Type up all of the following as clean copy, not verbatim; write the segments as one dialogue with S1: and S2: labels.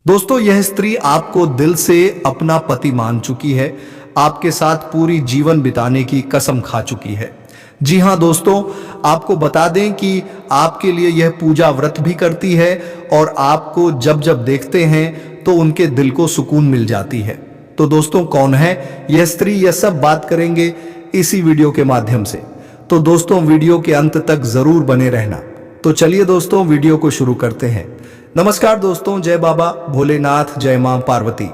S1: दोस्तों, यह स्त्री आपको दिल से अपना पति मान चुकी है, आपके साथ पूरी जीवन बिताने की कसम खा चुकी है। जी हाँ दोस्तों, आपको बता दें कि आपके लिए यह पूजा व्रत भी करती है और आपको जब जब देखते हैं तो उनके दिल को सुकून मिल जाती है। तो दोस्तों, कौन है यह स्त्री, यह सब बात करेंगे इसी वीडियो के माध्यम से। तो दोस्तों, वीडियो के अंत तक जरूर बने रहना। तो चलिए दोस्तों, वीडियो को शुरू करते हैं। नमस्कार दोस्तों, जय बाबा भोलेनाथ, जय मां पार्वती।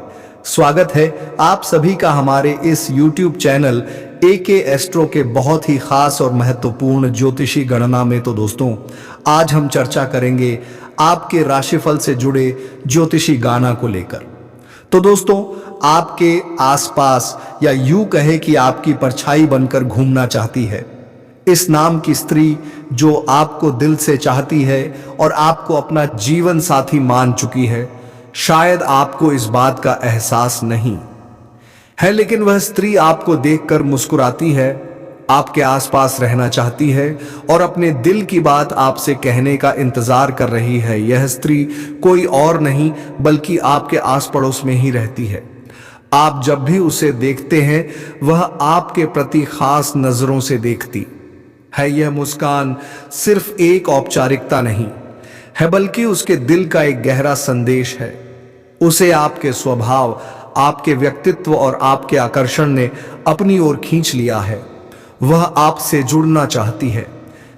S1: स्वागत है आप सभी का हमारे इस YouTube चैनल AK एस्ट्रो के बहुत ही खास और महत्वपूर्ण ज्योतिषी गणना में। तो दोस्तों, आज हम चर्चा करेंगे आपके राशिफल से जुड़े ज्योतिषी गाना को लेकर। तो दोस्तों, आपके आसपास या यूं कहे कि आपकी परछाई बनकर घूमना चाहती है इस नाम की स्त्री, जो आपको दिल से चाहती है और आपको अपना जीवन साथी मान चुकी है। शायद आपको इस बात का एहसास नहीं है, लेकिन वह स्त्री आपको देखकर मुस्कुराती है, आपके आसपास रहना चाहती है और अपने दिल की बात आपसे कहने का इंतजार कर रही है। यह स्त्री कोई और नहीं बल्कि आपके आस पड़ोस में ही रहती है। आप जब भी उसे देखते हैं, वह आपके प्रति खास नजरों से देखती है। यह मुस्कान सिर्फ एक औपचारिकता नहीं है, बल्कि उसके दिल का एक गहरा संदेश है। उसे आपके स्वभाव, आपके व्यक्तित्व और आपके आकर्षण ने अपनी ओर खींच लिया है। वह आपसे जुड़ना चाहती है,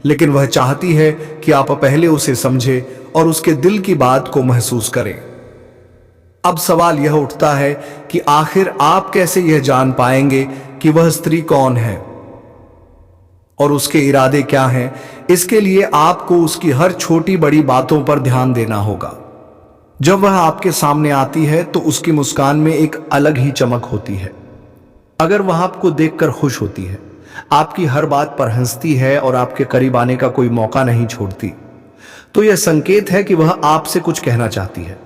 S1: लेकिन वह चाहती है कि आप पहले उसे समझें और उसके दिल की बात को महसूस करें। अब सवाल यह उठता है कि आखिर आप कैसे यह जान पाएंगे कि वह स्त्री कौन है और उसके इरादे क्या हैं। इसके लिए आपको उसकी हर छोटी बड़ी बातों पर ध्यान देना होगा। जब वह आपके सामने आती है तो उसकी मुस्कान में एक अलग ही चमक होती है। अगर वह आपको देखकर खुश होती है, आपकी हर बात पर हंसती है और आपके करीब आने का कोई मौका नहीं छोड़ती, तो यह संकेत है कि वह आपसे कुछ कहना चाहती है।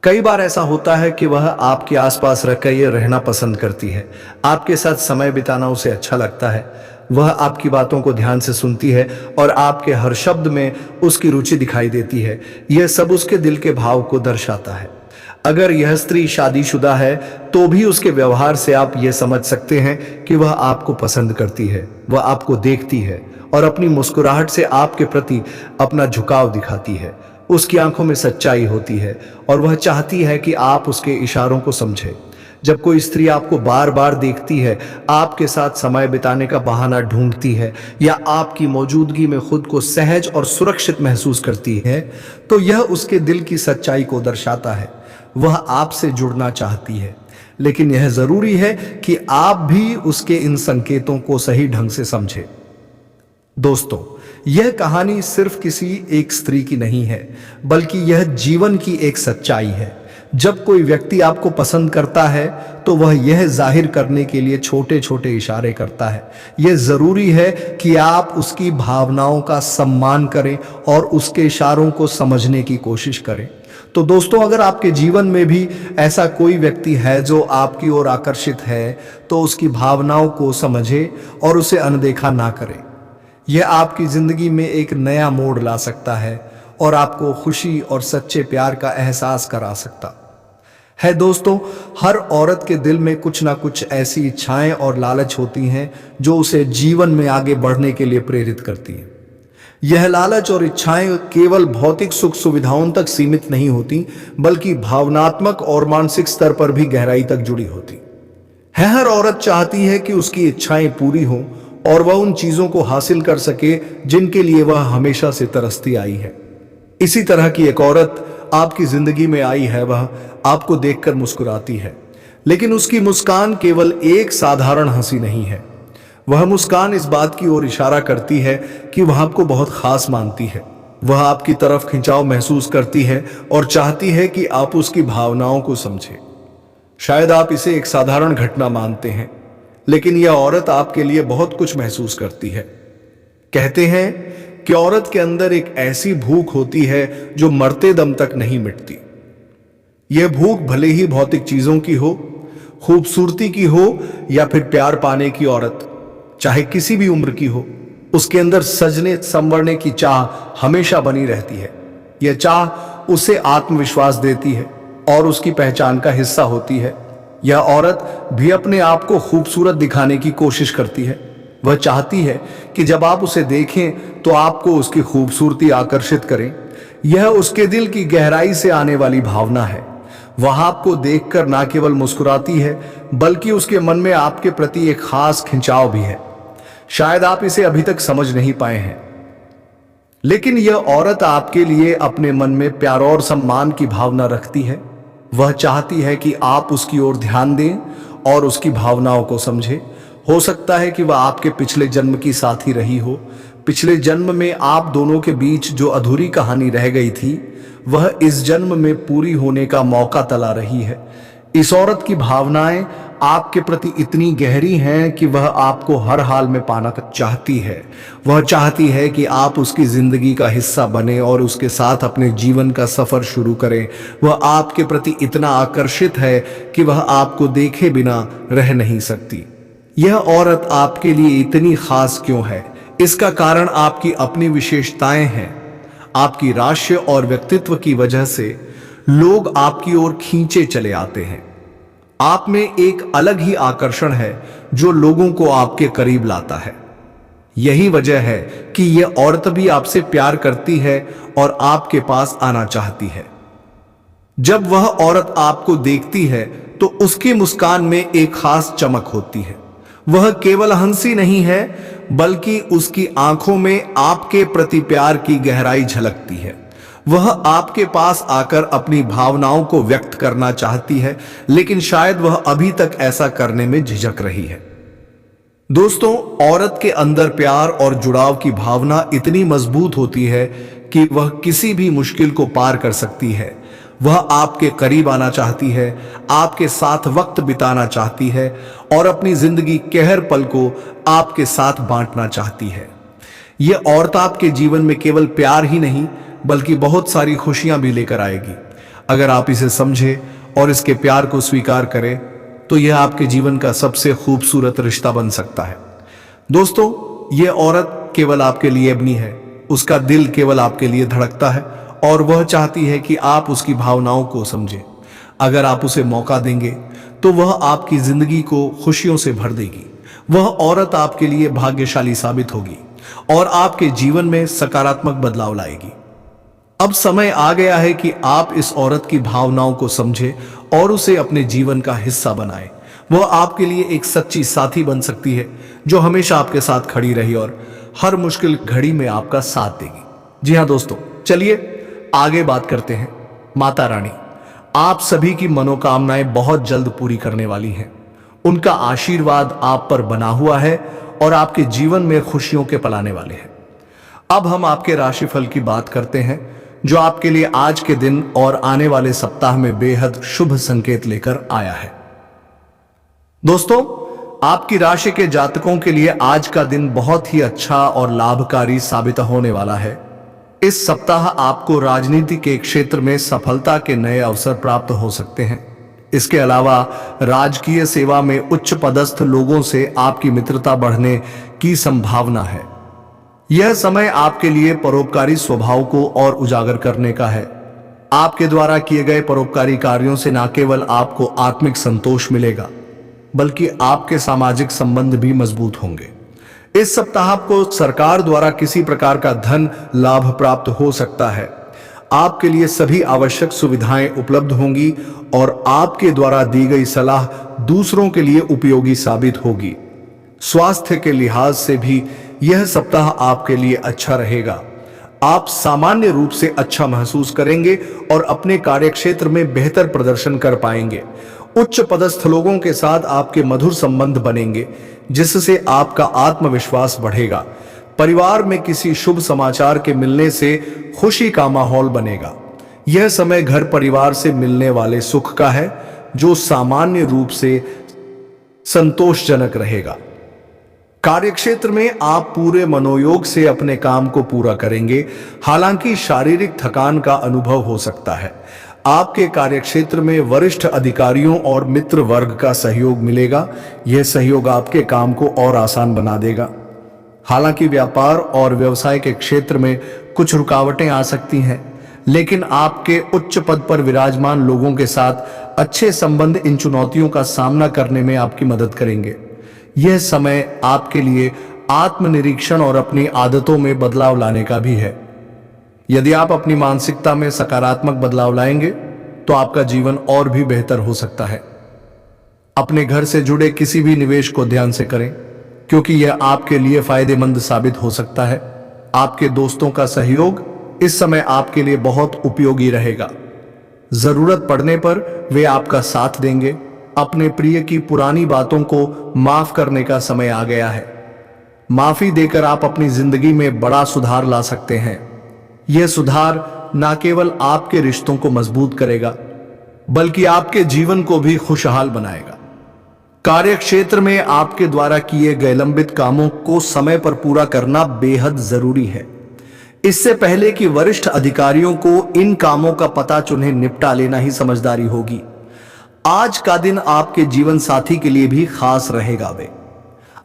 S1: कई बार ऐसा होता है कि वह आपके आसपास रहना पसंद करती है, आपके साथ समय बिताना उसे अच्छा लगता है। वह आपकी बातों को ध्यान से सुनती है और आपके हर शब्द में उसकी रुचि दिखाई देती है। यह सब उसके दिल के भाव को दर्शाता है। अगर यह स्त्री शादीशुदा है तो भी उसके व्यवहार से आप यह समझ सकते हैं कि वह आपको पसंद करती है। वह आपको देखती है और अपनी मुस्कुराहट से आपके प्रति अपना झुकाव दिखाती है। उसकी आंखों में सच्चाई होती है और वह चाहती है कि आप उसके इशारों को समझें। जब कोई स्त्री आपको बार बार देखती है, आपके साथ समय बिताने का बहाना ढूंढती है या आपकी मौजूदगी में खुद को सहज और सुरक्षित महसूस करती है, तो यह उसके दिल की सच्चाई को दर्शाता है। वह आपसे जुड़ना चाहती है, लेकिन यह जरूरी है कि आप भी उसके इन संकेतों को सही ढंग से समझें। दोस्तों, यह कहानी सिर्फ किसी एक स्त्री की नहीं है, बल्कि यह जीवन की एक सच्चाई है। जब कोई व्यक्ति आपको पसंद करता है तो वह यह जाहिर करने के लिए छोटे छोटे इशारे करता है। यह जरूरी है कि आप उसकी भावनाओं का सम्मान करें और उसके इशारों को समझने की कोशिश करें। तो दोस्तों, अगर आपके जीवन में भी ऐसा कोई व्यक्ति है जो आपकी ओर आकर्षित है, तो उसकी भावनाओं को समझें और उसे अनदेखा ना करें। यह आपकी जिंदगी में एक नया मोड़ ला सकता है और आपको खुशी और सच्चे प्यार का एहसास करा सकता है। दोस्तों, हर औरत के दिल में कुछ ना कुछ ऐसी इच्छाएं और लालच होती हैं जो उसे जीवन में आगे बढ़ने के लिए प्रेरित करती हैं। यह लालच और इच्छाएं केवल भौतिक सुख सुविधाओं तक सीमित नहीं होती, बल्कि भावनात्मक और मानसिक स्तर पर भी गहराई तक जुड़ी होती है। हर औरत चाहती है कि उसकी इच्छाएं पूरी हों और वह उन चीजों को हासिल कर सके जिनके लिए वह हमेशा से तरसती आई है। इसी तरह की एक औरत आपकी जिंदगी में आई है। वह आपको देखकर मुस्कुराती है, लेकिन उसकी मुस्कान केवल एक साधारण हंसी नहीं है। वह मुस्कान इस बात की ओर इशारा करती है कि वह आपको बहुत खास मानती है। वह आपकी तरफ खिंचाव महसूस करती है और चाहती है कि आप उसकी भावनाओं को समझें। शायद आप इसे एक साधारण घटना मानते हैं, लेकिन यह औरत आपके लिए बहुत कुछ महसूस करती है। कहते हैं कि औरत के अंदर एक ऐसी भूख होती है जो मरते दम तक नहीं मिटती। यह भूख भले ही भौतिक चीजों की हो, खूबसूरती की हो या फिर प्यार पाने की। औरत चाहे किसी भी उम्र की हो, उसके अंदर सजने संवरने की चाह हमेशा बनी रहती है। यह चाह उसे आत्मविश्वास देती है और उसकी पहचान का हिस्सा होती है। यह औरत भी अपने आप को खूबसूरत दिखाने की कोशिश करती है। वह चाहती है कि जब आप उसे देखें तो आपको उसकी खूबसूरती आकर्षित करे। यह उसके दिल की गहराई से आने वाली भावना है। वह आपको देखकर ना केवल मुस्कुराती है, बल्कि उसके मन में आपके प्रति एक खास खिंचाव भी है। शायद आप इसे अभी तक समझ नहीं पाए हैं, लेकिन यह औरत आपके लिए अपने मन में प्यार और सम्मान की भावना रखती है। वह चाहती है कि आप उसकी ओर ध्यान दें और उसकी भावनाओं को समझें। हो सकता है कि वह आपके पिछले जन्म की साथी रही हो। पिछले जन्म में आप दोनों के बीच जो अधूरी कहानी रह गई थी, वह इस जन्म में पूरी होने का मौका तला रही है। इस औरत की भावनाएं आपके प्रति इतनी गहरी हैं कि वह आपको हर हाल में पाना चाहती है। वह चाहती है कि आप उसकी जिंदगी का हिस्सा बने और उसके साथ अपने जीवन का सफर शुरू करें। वह आपके प्रति इतना आकर्षित है कि वह आपको देखे बिना रह नहीं सकती। यह औरत आपके लिए इतनी खास क्यों है? इसका कारण आपकी अपनी विशेषताएं हैं। आपकी राशि और व्यक्तित्व की वजह से लोग आपकी ओर खींचे चले आते हैं। आप में एक अलग ही आकर्षण है जो लोगों को आपके करीब लाता है। यही वजह है कि यह औरत भी आपसे प्यार करती है और आपके पास आना चाहती है। जब वह औरत आपको देखती है तो उसकी मुस्कान में एक खास चमक होती है। वह केवल हंसी नहीं है, बल्कि उसकी आंखों में आपके प्रति प्यार की गहराई झलकती है। वह आपके पास आकर अपनी भावनाओं को व्यक्त करना चाहती है, लेकिन शायद वह अभी तक ऐसा करने में झिझक रही है। दोस्तों, औरत के अंदर प्यार और जुड़ाव की भावना इतनी मजबूत होती है कि वह किसी भी मुश्किल को पार कर सकती है। वह आपके करीब आना चाहती है, आपके साथ वक्त बिताना चाहती है और अपनी जिंदगी के हर पल को आपके साथ बांटना चाहती है। यह औरत आपके जीवन में केवल प्यार ही नहीं, बल्कि बहुत सारी खुशियां भी लेकर आएगी। अगर आप इसे समझें और इसके प्यार को स्वीकार करें, तो यह आपके जीवन का सबसे खूबसूरत रिश्ता बन सकता है। दोस्तों, यह औरत केवल आपके लिए अपनी है। उसका दिल केवल आपके लिए धड़कता है और वह चाहती है कि आप उसकी भावनाओं को समझें। अगर आप उसे मौका देंगे तो वह आपकी जिंदगी को खुशियों से भर देगी। वह औरत आपके लिए भाग्यशाली साबित होगी और आपके जीवन में सकारात्मक बदलाव लाएगी। अब समय आ गया है कि आप इस औरत की भावनाओं को समझें और उसे अपने जीवन का हिस्सा बनाएं। वह आपके लिए एक सच्ची साथी बन सकती है जो हमेशा आपके साथ खड़ी रही और हर मुश्किल घड़ी में आपका साथ देगी। जी हाँ दोस्तों, चलिए आगे बात करते हैं। माता रानी आप सभी की मनोकामनाएं बहुत जल्द पूरी करने वाली हैं। उनका आशीर्वाद आप पर बना हुआ है और आपके जीवन में खुशियों के पल आने वाले हैं। अब हम आपके राशिफल की बात करते हैं, जो आपके लिए आज के दिन और आने वाले सप्ताह में बेहद शुभ संकेत लेकर आया है। दोस्तों, आपकी राशि के जातकों के लिए आज का दिन बहुत ही अच्छा और लाभकारी साबित होने वाला है। इस सप्ताह आपको राजनीति के क्षेत्र में सफलता के नए अवसर प्राप्त हो सकते हैं। इसके अलावा राजकीय सेवा में उच्च पदस्थ लोगों से आपकी मित्रता बढ़ने की संभावना है। यह समय आपके लिए परोपकारी स्वभाव को और उजागर करने का है। आपके द्वारा किए गए परोपकारी कार्यों से न केवल आपको आत्मिक संतोष मिलेगा, बल्कि आपके सामाजिक संबंध भी मजबूत होंगे। इस सप्ताह आपको सरकार द्वारा किसी प्रकार का धन लाभ प्राप्त हो सकता है। आपके लिए सभी आवश्यक सुविधाएं उपलब्ध होंगी और आपके द्वारा दी गई सलाह दूसरों के लिए उपयोगी साबित होगी। स्वास्थ्य के लिहाज से भी यह सप्ताह आपके लिए अच्छा रहेगा। आप सामान्य रूप से अच्छा महसूस करेंगे और अपने कार्यक्षेत्र में बेहतर प्रदर्शन कर पाएंगे। उच्च पदस्थ लोगों के साथ आपके मधुर संबंध बनेंगे, जिससे आपका आत्मविश्वास बढ़ेगा। परिवार में किसी शुभ समाचार के मिलने से खुशी का माहौल बनेगा। यह समय घर परिवार से मिलने वाले सुख का है, जो सामान्य रूप से संतोषजनक रहेगा। कार्यक्षेत्र में आप पूरे मनोयोग से अपने काम को पूरा करेंगे। हालांकि शारीरिक थकान का अनुभव हो सकता है। आपके कार्यक्षेत्र में वरिष्ठ अधिकारियों और मित्र वर्ग का सहयोग मिलेगा। यह सहयोग आपके काम को और आसान बना देगा। हालांकि व्यापार और व्यवसाय के क्षेत्र में कुछ रुकावटें आ सकती हैं, लेकिन आपके उच्च पद पर विराजमान लोगों के साथ अच्छे संबंध इन चुनौतियों का सामना करने में आपकी मदद करेंगे। यह समय आपके लिए आत्मनिरीक्षण और अपनी आदतों में बदलाव लाने का भी है। यदि आप अपनी मानसिकता में सकारात्मक बदलाव लाएंगे तो आपका जीवन और भी बेहतर हो सकता है। अपने घर से जुड़े किसी भी निवेश को ध्यान से करें, क्योंकि यह आपके लिए फायदेमंद साबित हो सकता है। आपके दोस्तों का सहयोग इस समय आपके लिए बहुत उपयोगी रहेगा। जरूरत पड़ने पर वे आपका साथ देंगे। अपने प्रिय की पुरानी बातों को माफ करने का समय आ गया है। माफी देकर आप अपनी जिंदगी में बड़ा सुधार ला सकते हैं। यह सुधार न केवल आपके रिश्तों को मजबूत करेगा, बल्कि आपके जीवन को भी खुशहाल बनाएगा। कार्यक्षेत्र में आपके द्वारा किए गए लंबित कामों को समय पर पूरा करना बेहद जरूरी है। इससे पहले कि वरिष्ठ अधिकारियों को इन कामों का पता चुन्हें निपटा लेना ही समझदारी होगी। आज का दिन आपके जीवन साथी के लिए भी खास रहेगा। वे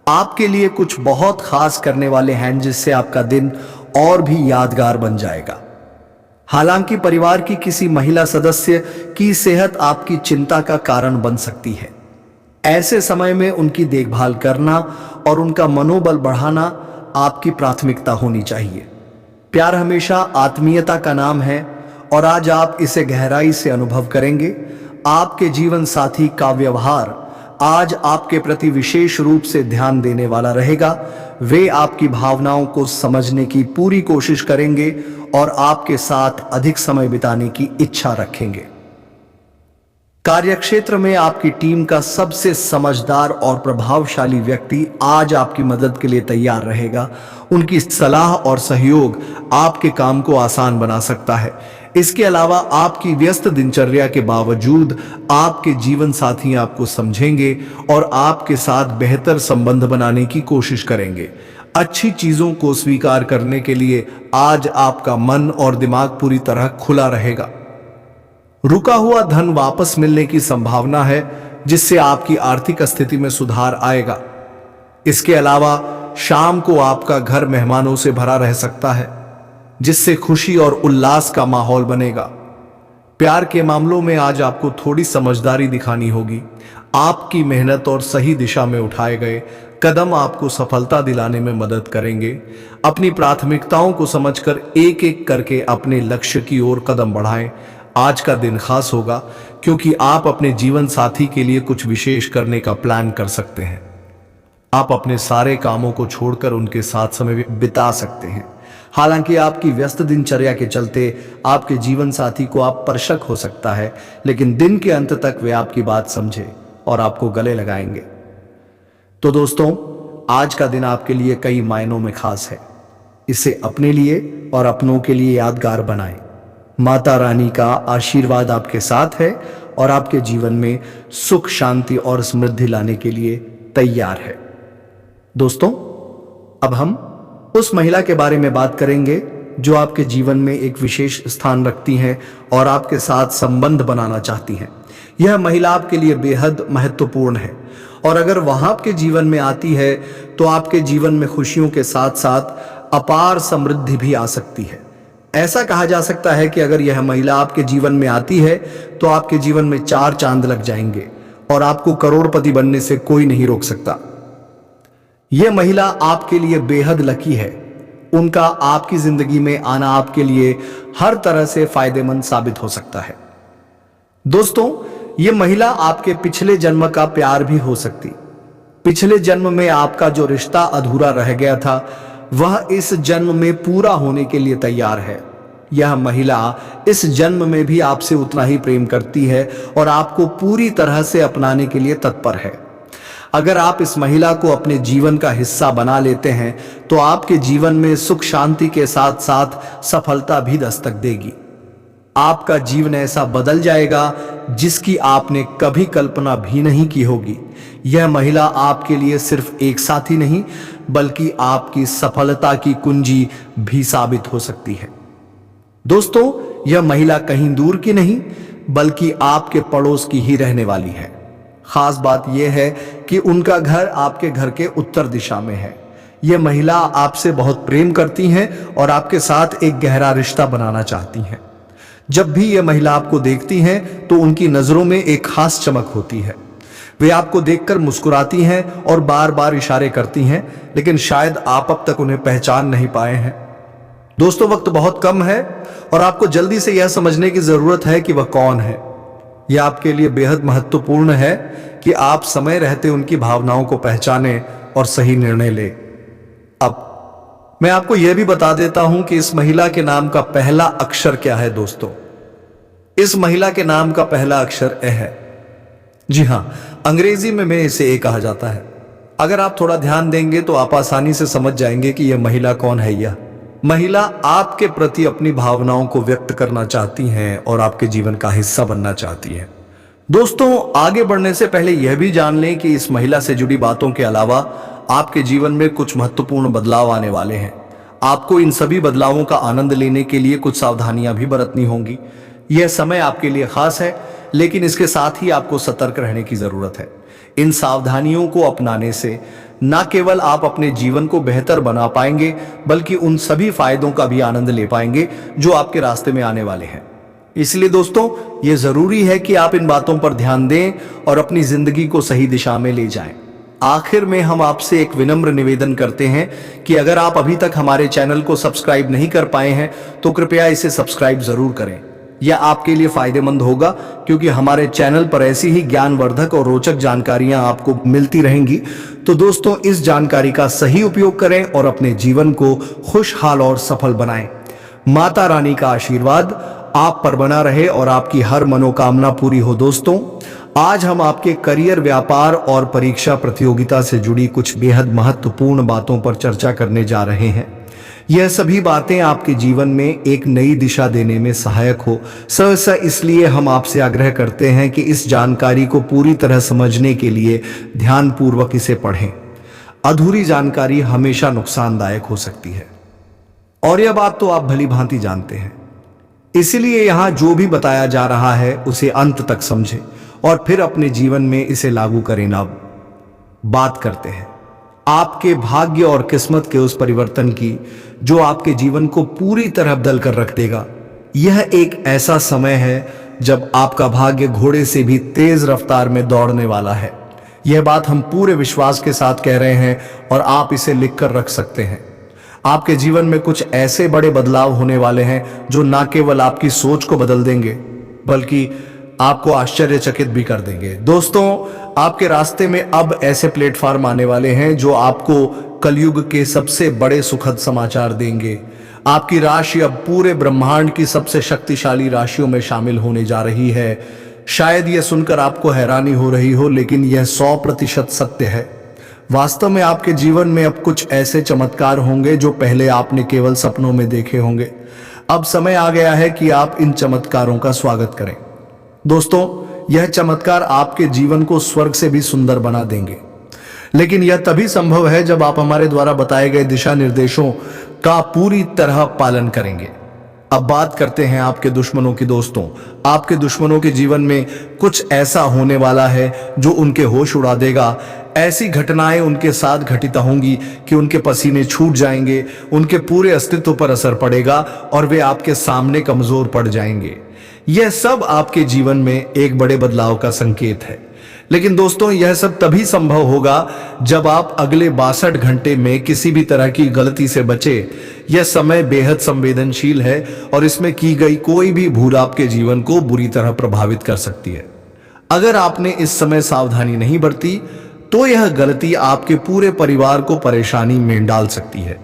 S1: आपके लिए कुछ बहुत खास करने वाले हैं, जिससे आपका दिन और भी यादगार बन जाएगा। हालांकि परिवार की किसी महिला सदस्य की सेहत आपकी चिंता का कारण बन सकती है। ऐसे समय में उनकी देखभाल करना और उनका मनोबल बढ़ाना आपकी प्राथमिकता होनी चाहिए। प्यार हमेशा आत्मीयता का नाम है और आज आप इसे गहराई से अनुभव करेंगे। आपके जीवन साथी का व्यवहार आज आपके प्रति विशेष रूप से ध्यान देने वाला रहेगा। वे आपकी भावनाओं को समझने की पूरी कोशिश करेंगे और आपके साथ अधिक समय बिताने की इच्छा रखेंगे। कार्यक्षेत्र में आपकी टीम का सबसे समझदार और प्रभावशाली व्यक्ति आज आपकी मदद के लिए तैयार रहेगा। उनकी सलाह और सहयोग आपके काम को आसान बना सकता है। इसके अलावा आपकी व्यस्त दिनचर्या के बावजूद आपके जीवन साथी आपको समझेंगे और आपके साथ बेहतर संबंध बनाने की कोशिश करेंगे। अच्छी चीजों को स्वीकार करने के लिए आज आपका मन और दिमाग पूरी तरह खुला रहेगा। रुका हुआ धन वापस मिलने की संभावना है, जिससे आपकी आर्थिक स्थिति में सुधार आएगा। इसके अलावा शाम को आपका घर मेहमानों से भरा रह सकता है, जिससे खुशी और उल्लास का माहौल बनेगा। प्यार के मामलों में आज आपको थोड़ी समझदारी दिखानी होगी। आपकी मेहनत और सही दिशा में उठाए गए कदम आपको सफलता दिलाने में मदद करेंगे। अपनी प्राथमिकताओं को समझकर एक एक करके अपने लक्ष्य की ओर कदम बढ़ाएं। आज का दिन खास होगा, क्योंकि आप अपने जीवन साथी के लिए कुछ विशेष करने का प्लान कर सकते हैं। आप अपने सारे कामों को छोड़कर उनके साथ समय बिता सकते हैं। हालांकि आपकी व्यस्त दिनचर्या के चलते आपके जीवन साथी को आप पर शक हो सकता है, लेकिन दिन के अंत तक वे आपकी बात समझे और आपको गले लगाएंगे। तो दोस्तों, आज का दिन आपके लिए कई मायनों में खास है। इसे अपने लिए और अपनों के लिए यादगार बनाएं। माता रानी का आशीर्वाद आपके साथ है और आपके जीवन में सुख, शांति और समृद्धि लाने के लिए तैयार है। दोस्तों, अब हम उस महिला के बारे में बात करेंगे जो आपके जीवन में एक विशेष स्थान रखती हैं और आपके साथ संबंध बनाना चाहती हैं। यह महिला आपके लिए बेहद महत्वपूर्ण है और अगर वह आपके जीवन में आती है तो आपके जीवन में खुशियों के साथ साथ अपार समृद्धि भी आ सकती है। ऐसा कहा जा सकता है कि अगर यह महिला आपके जीवन में आती है तो आपके जीवन में 4 चांद लग जाएंगे और आपको करोड़पति बनने से कोई नहीं रोक सकता। यह महिला आपके लिए बेहद लकी है। उनका आपकी जिंदगी में आना आपके लिए हर तरह से फायदेमंद साबित हो सकता है। दोस्तों, यह महिला आपके पिछले जन्म का प्यार भी हो सकती। पिछले जन्म में आपका जो रिश्ता अधूरा रह गया था, वह इस जन्म में पूरा होने के लिए तैयार है। यह महिला इस जन्म में भी आपसे उतना ही प्रेम करती है और आपको पूरी तरह से अपनाने के लिए तत्पर है। अगर आप इस महिला को अपने जीवन का हिस्सा बना लेते हैं तो आपके जीवन में सुख, शांति के साथ साथ सफलता भी दस्तक देगी। आपका जीवन ऐसा बदल जाएगा जिसकी आपने कभी कल्पना भी नहीं की होगी। यह महिला आपके लिए सिर्फ एक साथी नहीं, बल्कि आपकी सफलता की कुंजी भी साबित हो सकती है। दोस्तों, यह महिला कहीं दूर की नहीं, बल्कि आपके पड़ोस की ही रहने वाली है। खास बात यह है कि उनका घर आपके घर के उत्तर दिशा में है। यह महिला आपसे बहुत प्रेम करती हैं और आपके साथ एक गहरा रिश्ता बनाना चाहती हैं। जब भी यह महिला आपको देखती हैं तो उनकी नजरों में एक खास चमक होती है। वे आपको देखकर मुस्कुराती हैं और बार बार इशारे करती हैं, लेकिन शायद आप अब तक उन्हें पहचान नहीं पाए हैं। दोस्तों, वक्त बहुत कम है और आपको जल्दी से यह समझने की जरूरत है कि वह कौन है। यह आपके लिए बेहद महत्वपूर्ण है कि आप समय रहते उनकी भावनाओं को पहचानें और सही निर्णय लें। अब मैं आपको यह भी बता देता हूं कि इस महिला के नाम का पहला अक्षर क्या है। दोस्तों, इस महिला के नाम का पहला अक्षर ए है। जी हां, अंग्रेजी में इसे ए कहा जाता है। अगर आप थोड़ा ध्यान देंगे तो आप आसानी से समझ जाएंगे कि यह महिला कौन है। यह महिला आपके प्रति अपनी भावनाओं को व्यक्त करना चाहती हैं और आपके जीवन का हिस्सा बनना चाहती हैं। दोस्तों, आगे बढ़ने से पहले यह भी जान लें कि इस महिला से जुड़ी बातों के अलावा आपके जीवन में कुछ महत्वपूर्ण बदलाव आने वाले हैं। आपको इन सभी बदलावों का आनंद लेने के लिए कुछ सावधानियां भी बरतनी होंगी। यह समय आपके लिए खास है, लेकिन इसके साथ ही आपको सतर्क रहने की जरूरत है। इन सावधानियों को अपनाने से न केवल आप अपने जीवन को बेहतर बना पाएंगे, बल्कि उन सभी फायदों का भी आनंद ले पाएंगे जो आपके रास्ते में आने वाले हैं। इसलिए दोस्तों, यह जरूरी है कि आप इन बातों पर ध्यान दें और अपनी जिंदगी को सही दिशा में ले जाएं। आखिर में हम आपसे एक विनम्र निवेदन करते हैं कि अगर आप अभी तक हमारे चैनल को सब्सक्राइब नहीं कर पाए हैं तो कृपया इसे सब्सक्राइब जरूर करें। यह आपके लिए फायदेमंद होगा, क्योंकि हमारे चैनल पर ऐसी ही ज्ञानवर्धक और रोचक जानकारियां आपको मिलती रहेंगी। तो दोस्तों, इस जानकारी का सही उपयोग करें और अपने जीवन को खुशहाल और सफल बनाएं। माता रानी का आशीर्वाद आप पर बना रहे और आपकी हर मनोकामना पूरी हो। दोस्तों, आज हम आपके करियर, व्यापार और परीक्षा प्रतियोगिता से जुड़ी कुछ बेहद महत्वपूर्ण बातों पर चर्चा करने जा रहे हैं। यह सभी बातें आपके जीवन में एक नई दिशा देने में सहायक हो। सहसा इसलिए हम आपसे आग्रह करते हैं कि इस जानकारी को पूरी तरह समझने के लिए ध्यानपूर्वक इसे पढ़ें। अधूरी जानकारी हमेशा नुकसानदायक हो सकती है और यह बात तो आप भली भांति जानते हैं। इसलिए यहां जो भी बताया जा रहा है उसे अंत तक समझें और फिर अपने जीवन में इसे लागू करें। अब बात करते हैं आपके भाग्य और किस्मत के उस परिवर्तन की जो आपके जीवन को पूरी तरह बदल कर रख देगा। यह एक ऐसा समय है जब आपका भाग्य घोड़े से भी तेज रफ्तार में दौड़ने वाला है। यह बात हम पूरे विश्वास के साथ कह रहे हैं और आप इसे लिखकर रख सकते हैं। आपके जीवन में कुछ ऐसे बड़े बदलाव होने वाले हैं जो न केवल आपकी सोच को बदल देंगे, बल्कि आपको आश्चर्यचकित भी कर देंगे। दोस्तों, आपके रास्ते में अब ऐसे प्लेटफॉर्म आने वाले हैं जो आपको कलयुग के सबसे बड़े सुखद समाचार देंगे। आपकी राशि अब पूरे ब्रह्मांड की सबसे शक्तिशाली राशियों में शामिल होने जा रही है। शायद यह सुनकर आपको हैरानी हो रही हो, लेकिन यह 100% सत्य है। वास्तव में आपके जीवन में अब कुछ ऐसे चमत्कार होंगे जो पहले आपने केवल सपनों में देखे होंगे। अब समय आ गया है कि आप इन चमत्कारों का स्वागत करें। दोस्तों, यह चमत्कार आपके जीवन को स्वर्ग से भी सुंदर बना देंगे, लेकिन यह तभी संभव है जब आप हमारे द्वारा बताए गए दिशा निर्देशों का पूरी तरह पालन करेंगे। अब बात करते हैं आपके दुश्मनों की। दोस्तों, आपके दुश्मनों के जीवन में कुछ ऐसा होने वाला है जो उनके होश उड़ा देगा। ऐसी घटनाएं उनके साथ घटित होंगी कि उनके पसीने छूट जाएंगे, उनके पूरे अस्तित्व पर असर पड़ेगा और वे आपके सामने कमजोर पड़ जाएंगे। यह सब आपके जीवन में एक बड़े बदलाव का संकेत है। लेकिन दोस्तों, यह सब तभी संभव होगा जब आप अगले 62 घंटे में किसी भी तरह की गलती से बचे। यह समय बेहद संवेदनशील है और इसमें की गई कोई भी भूल आपके जीवन को बुरी तरह प्रभावित कर सकती है। अगर आपने इस समय सावधानी नहीं बरती तो यह गलती आपके पूरे परिवार को परेशानी में डाल सकती है।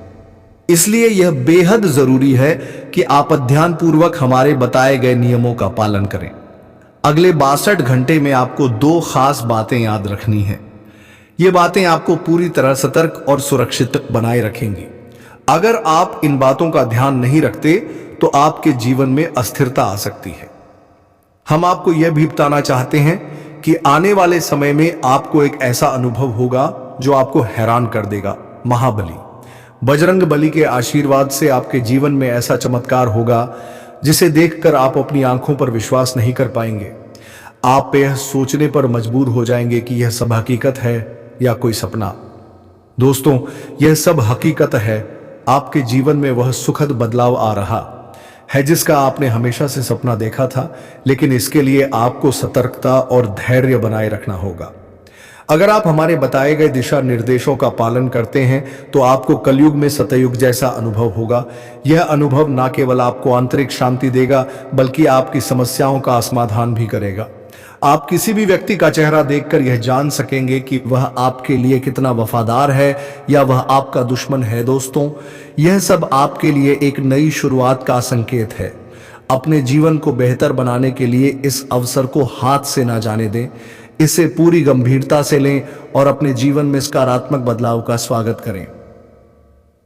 S1: इसलिए यह बेहद जरूरी है कि आप ध्यानपूर्वक हमारे बताए गए नियमों का पालन करें। अगले 62 घंटे में आपको 2 खास बातें याद रखनी है। ये बातें आपको पूरी तरह सतर्क और सुरक्षित बनाए रखेंगी। अगर आप इन बातों का ध्यान नहीं रखते तो आपके जीवन में अस्थिरता आ सकती है। हम आपको यह भी बताना चाहते हैं कि आने वाले समय में आपको एक ऐसा अनुभव होगा जो आपको हैरान कर देगा। महाबली बजरंग बली के आशीर्वाद से आपके जीवन में ऐसा चमत्कार होगा जिसे देखकर आप अपनी आंखों पर विश्वास नहीं कर पाएंगे। आप यह सोचने पर मजबूर हो जाएंगे कि यह सब हकीकत है या कोई सपना। दोस्तों, यह सब हकीकत है। आपके जीवन में वह सुखद बदलाव आ रहा है जिसका आपने हमेशा से सपना देखा था, लेकिन इसके लिए आपको सतर्कता और धैर्य बनाए रखना होगा। अगर आप हमारे बताए गए दिशा निर्देशों का पालन करते हैं तो आपको कलयुग में सतयुग जैसा अनुभव होगा। यह अनुभव न केवल आपको आंतरिक शांति देगा बल्कि आपकी समस्याओं का समाधान भी करेगा। आप किसी भी व्यक्ति का चेहरा देखकर यह जान सकेंगे कि वह आपके लिए कितना वफादार है या वह आपका दुश्मन है। दोस्तों, यह सब आपके लिए एक नई शुरुआत का संकेत है। अपने जीवन को बेहतर बनाने के लिए इस अवसर को हाथ से ना जाने दें, इसे पूरी गंभीरता से लें और अपने जीवन में सकारात्मक बदलाव का स्वागत करें।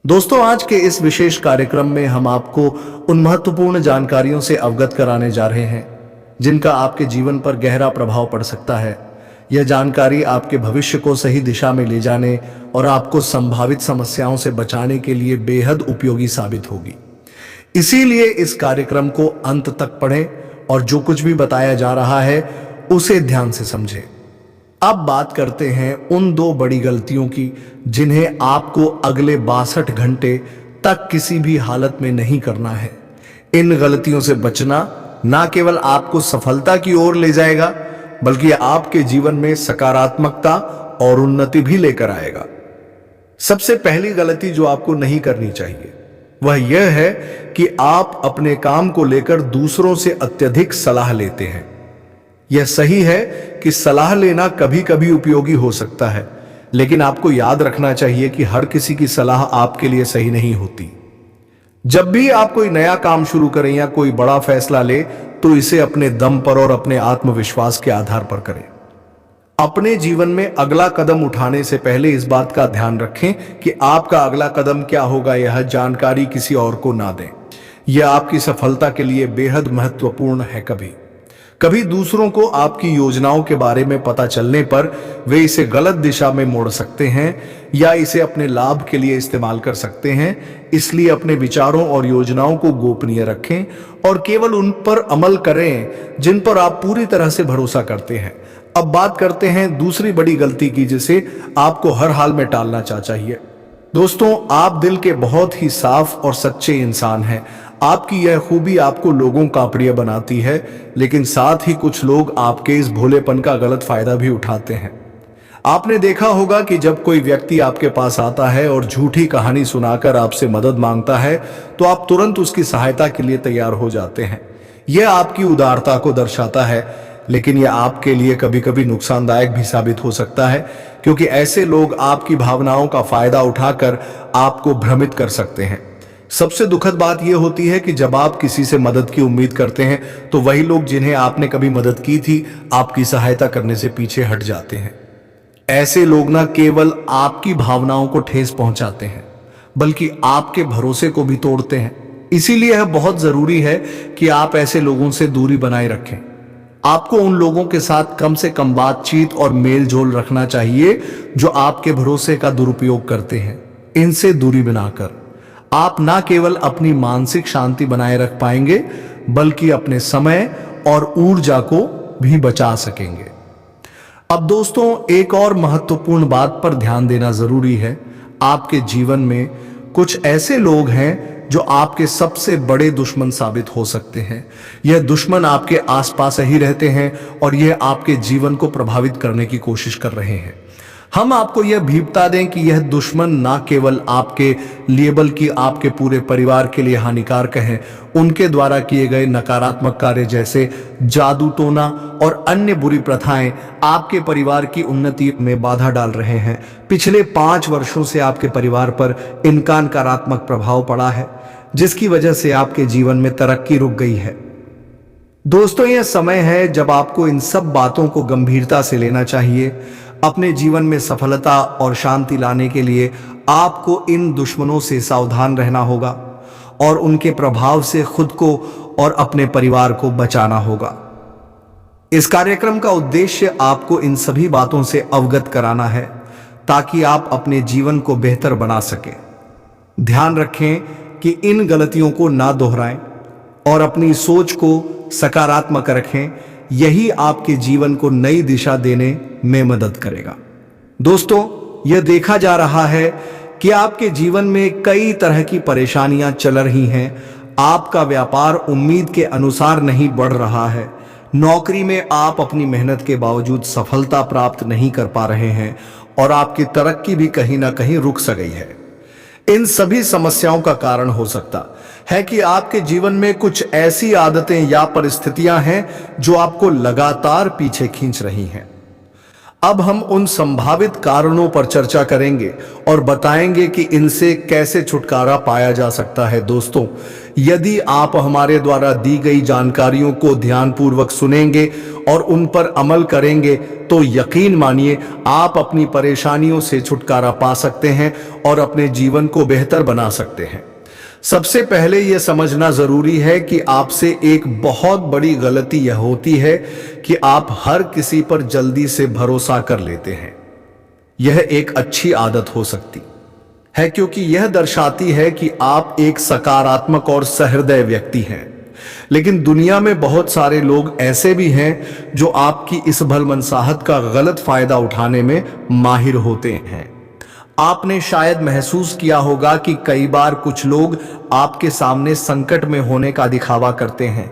S1: दोस्तों, आज के इस विशेष कार्यक्रम में हम आपको उन महत्वपूर्ण जानकारियों से अवगत कराने जा रहे हैं जिनका आपके जीवन पर गहरा प्रभाव पड़ सकता है। यह जानकारी आपके भविष्य को सही दिशा में ले जाने और आपको संभावित समस्याओं से बचाने के लिए बेहद उपयोगी साबित होगी। इसीलिए इस कार्यक्रम को अंत तक पढ़ें और जो कुछ भी बताया जा रहा है उसे ध्यान से समझें। अब बात करते हैं उन 2 बड़ी गलतियों की जिन्हें आपको अगले 62 घंटे तक किसी भी हालत में नहीं करना है। इन गलतियों से बचना ना केवल आपको सफलता की ओर ले जाएगा बल्कि आपके जीवन में सकारात्मकता और उन्नति भी लेकर आएगा। सबसे पहली गलती जो आपको नहीं करनी चाहिए वह यह है कि आप अपने काम को लेकर दूसरों से अत्यधिक सलाह लेते हैं। यह सही है कि सलाह लेना कभी कभी उपयोगी हो सकता है, लेकिन आपको याद रखना चाहिए कि हर किसी की सलाह आपके लिए सही नहीं होती। जब भी आप कोई नया काम शुरू करें या कोई बड़ा फैसला ले तो इसे अपने दम पर और अपने आत्मविश्वास के आधार पर करें। अपने जीवन में अगला कदम उठाने से पहले इस बात का ध्यान रखें कि आपका अगला कदम क्या होगा। यह जानकारी किसी और को ना दें। यह आपकी सफलता के लिए बेहद महत्वपूर्ण है। कभी कभी दूसरों को आपकी योजनाओं के बारे में पता चलने पर वे इसे गलत दिशा में मोड़ सकते हैं या इसे अपने लाभ के लिए इस्तेमाल कर सकते हैं। इसलिए अपने विचारों और योजनाओं को गोपनीय रखें और केवल उन पर अमल करें जिन पर आप पूरी तरह से भरोसा करते हैं। अब बात करते हैं दूसरी बड़ी गलती की जिसे आपको हर हाल में टालना चाहिए। दोस्तों, आप दिल के बहुत ही साफ और सच्चे इंसान हैं। आपकी यह खूबी आपको लोगों का प्रिय बनाती है, लेकिन साथ ही कुछ लोग आपके इस भोलेपन का गलत फायदा भी उठाते हैं। आपने देखा होगा कि जब कोई व्यक्ति आपके पास आता है और झूठी कहानी सुनाकर आपसे मदद मांगता है तो आप तुरंत उसकी सहायता के लिए तैयार हो जाते हैं। यह आपकी उदारता को दर्शाता है, लेकिन यह आपके लिए कभी कभी नुकसानदायक भी साबित हो सकता है, क्योंकि ऐसे लोग आपकी भावनाओं का फायदा उठाकर आपको भ्रमित कर सकते हैं। सबसे दुखद बात यह होती है कि जब आप किसी से मदद की उम्मीद करते हैं तो वही लोग जिन्हें आपने कभी मदद की थी आपकी सहायता करने से पीछे हट जाते हैं। ऐसे लोग न केवल आपकी भावनाओं को ठेस पहुंचाते हैं बल्कि आपके भरोसे को भी तोड़ते हैं। इसीलिए यह बहुत जरूरी है कि आप ऐसे लोगों से दूरी बनाए रखें। आपको उन लोगों के साथ कम से कम बातचीत और मेल जोल रखना चाहिए जो आपके भरोसे का दुरुपयोग करते हैं। इनसे दूरी बनाकर आप ना केवल अपनी मानसिक शांति बनाए रख पाएंगे बल्कि अपने समय और ऊर्जा को भी बचा सकेंगे। अब दोस्तों, एक और महत्वपूर्ण बात पर ध्यान देना जरूरी है। आपके जीवन में कुछ ऐसे लोग हैं जो आपके सबसे बड़े दुश्मन साबित हो सकते हैं। यह दुश्मन आपके आसपास ही रहते हैं और यह आपके जीवन को प्रभावित करने की कोशिश कर रहे हैं। हम आपको यह भी बता दें कि यह दुश्मन ना केवल आपके लिए बल्कि आपके पूरे परिवार के लिए हानिकारक हैं। उनके द्वारा किए गए नकारात्मक कार्य जैसे जादू टोना और अन्य बुरी प्रथाएं आपके परिवार की उन्नति में बाधा डाल रहे हैं। पिछले 5 वर्षों से आपके परिवार पर इनका नकारात्मक प्रभाव पड़ा है, जिसकी वजह से आपके जीवन में तरक्की रुक गई है। दोस्तों, यह समय है जब आपको इन सब बातों को गंभीरता से लेना चाहिए। अपने जीवन में सफलता और शांति लाने के लिए आपको इन दुश्मनों से सावधान रहना होगा और उनके प्रभाव से खुद को और अपने परिवार को बचाना होगा। इस कार्यक्रम का उद्देश्य आपको इन सभी बातों से अवगत कराना है ताकि आप अपने जीवन को बेहतर बना सकें। ध्यान रखें कि इन गलतियों को ना दोहराएं और अपनी सोच को सकारात्मक रखें। यही आपके जीवन को नई दिशा देने में मदद करेगा। दोस्तों, यह देखा जा रहा है कि आपके जीवन में कई तरह की परेशानियां चल रही हैं। आपका व्यापार उम्मीद के अनुसार नहीं बढ़ रहा है, नौकरी में आप अपनी मेहनत के बावजूद सफलता प्राप्त नहीं कर पा रहे हैं और आपकी तरक्की भी कहीं ना कहीं रुक सा गई है। इन सभी समस्याओं का कारण हो सकता है कि आपके जीवन में कुछ ऐसी आदतें या परिस्थितियां हैं जो आपको लगातार पीछे खींच रही हैं। अब हम उन संभावित कारणों पर चर्चा करेंगे और बताएंगे कि इनसे कैसे छुटकारा पाया जा सकता है। दोस्तों, यदि आप हमारे द्वारा दी गई जानकारियों को ध्यानपूर्वक सुनेंगे और उन पर अमल करेंगे तो यकीन मानिए आप अपनी परेशानियों से छुटकारा पा सकते हैं और अपने जीवन को बेहतर बना सकते हैं। सबसे पहले यह समझना जरूरी है कि आपसे एक बहुत बड़ी गलती यह होती है कि आप हर किसी पर जल्दी से भरोसा कर लेते हैं। यह एक अच्छी आदत हो सकती है क्योंकि यह दर्शाती है कि आप एक सकारात्मक और सहृदय व्यक्ति हैं। लेकिन दुनिया में बहुत सारे लोग ऐसे भी हैं जो आपकी इस भलमनसाहत का गलत फायदा उठाने में माहिर होते हैं। आपने शायद महसूस किया होगा कि कई बार कुछ लोग आपके सामने संकट में होने का दिखावा करते हैं।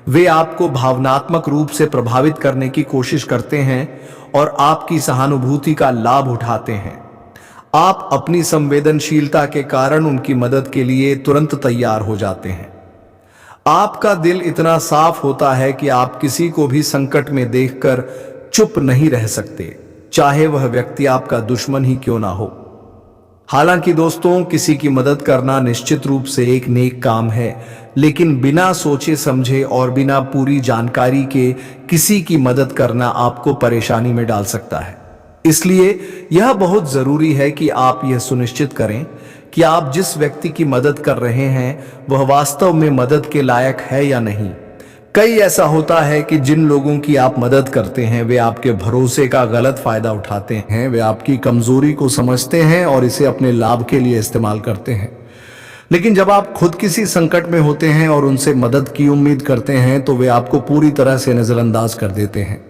S1: वे आपको भावनात्मक रूप से प्रभावित करने की कोशिश करते हैं और आपकी सहानुभूति का लाभ उठाते हैं। आप अपनी संवेदनशीलता के कारण उनकी मदद के लिए तुरंत तैयार हो जाते हैं। आपका दिल इतना साफ होता है कि आप किसी को भी संकट में देखकर चुप नहीं रह सकते, चाहे वह व्यक्ति आपका दुश्मन ही क्यों ना हो। हालांकि दोस्तों, किसी की मदद करना निश्चित रूप से एक नेक काम है, लेकिन बिना सोचे समझे और बिना पूरी जानकारी के किसी की मदद करना आपको परेशानी में डाल सकता है। इसलिए यह बहुत जरूरी है कि आप यह सुनिश्चित करें कि आप जिस व्यक्ति की मदद कर रहे हैं वह वास्तव में मदद के लायक है या नहीं। कई ऐसा होता है कि जिन लोगों की आप मदद करते हैं वे आपके भरोसे का गलत फायदा उठाते हैं। वे आपकी कमजोरी को समझते हैं और इसे अपने लाभ के लिए इस्तेमाल करते हैं। लेकिन जब आप खुद किसी संकट में होते हैं और उनसे मदद की उम्मीद करते हैं तो वे आपको पूरी तरह से नजरअंदाज कर देते हैं।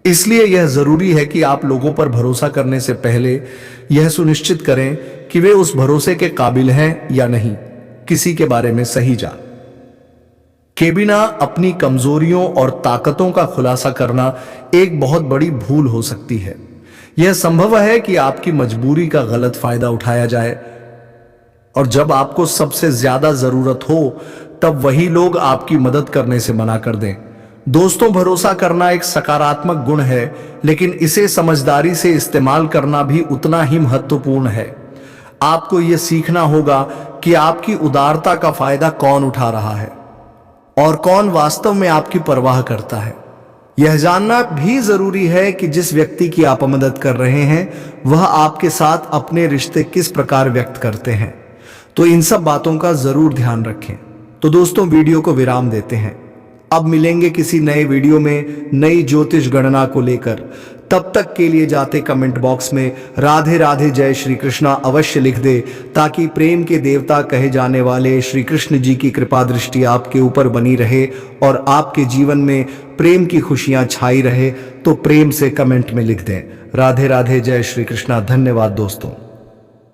S1: इसलिए यह जरूरी है कि आप लोगों पर भरोसा करने से पहले यह सुनिश्चित करें कि वे उस भरोसे के काबिल हैं या नहीं। किसी के बारे में सही जान के बिना अपनी कमजोरियों और ताकतों का खुलासा करना एक बहुत बड़ी भूल हो सकती है। यह संभव है कि आपकी मजबूरी का गलत फायदा उठाया जाए और जब आपको सबसे ज्यादा जरूरत हो तब वही लोग आपकी मदद करने से मना कर दें। दोस्तों, भरोसा करना एक सकारात्मक गुण है, लेकिन इसे समझदारी से इस्तेमाल करना भी उतना ही महत्वपूर्ण है। आपको यह सीखना होगा कि आपकी उदारता का फायदा कौन उठा रहा है और कौन वास्तव में आपकी परवाह करता है। यह जानना भी जरूरी है कि जिस व्यक्ति की आप मदद कर रहे हैं वह आपके साथ अपने रिश्ते किस प्रकार व्यक्त करते हैं। तो इन सब बातों का जरूर ध्यान रखें। तो दोस्तों, वीडियो को विराम देते हैं। अब मिलेंगे किसी नए वीडियो में नई ज्योतिष गणना को लेकर। तब तक के लिए जाते कमेंट बॉक्स में राधे राधे जय श्री कृष्णा अवश्य लिख दे, ताकि प्रेम के देवता कहे जाने वाले श्री कृष्ण जी की कृपा दृष्टि आपके ऊपर बनी रहे और आपके जीवन में प्रेम की खुशियां छाई रहे। तो प्रेम से कमेंट में लिख दें राधे राधे जय श्री कृष्णा। धन्यवाद दोस्तों।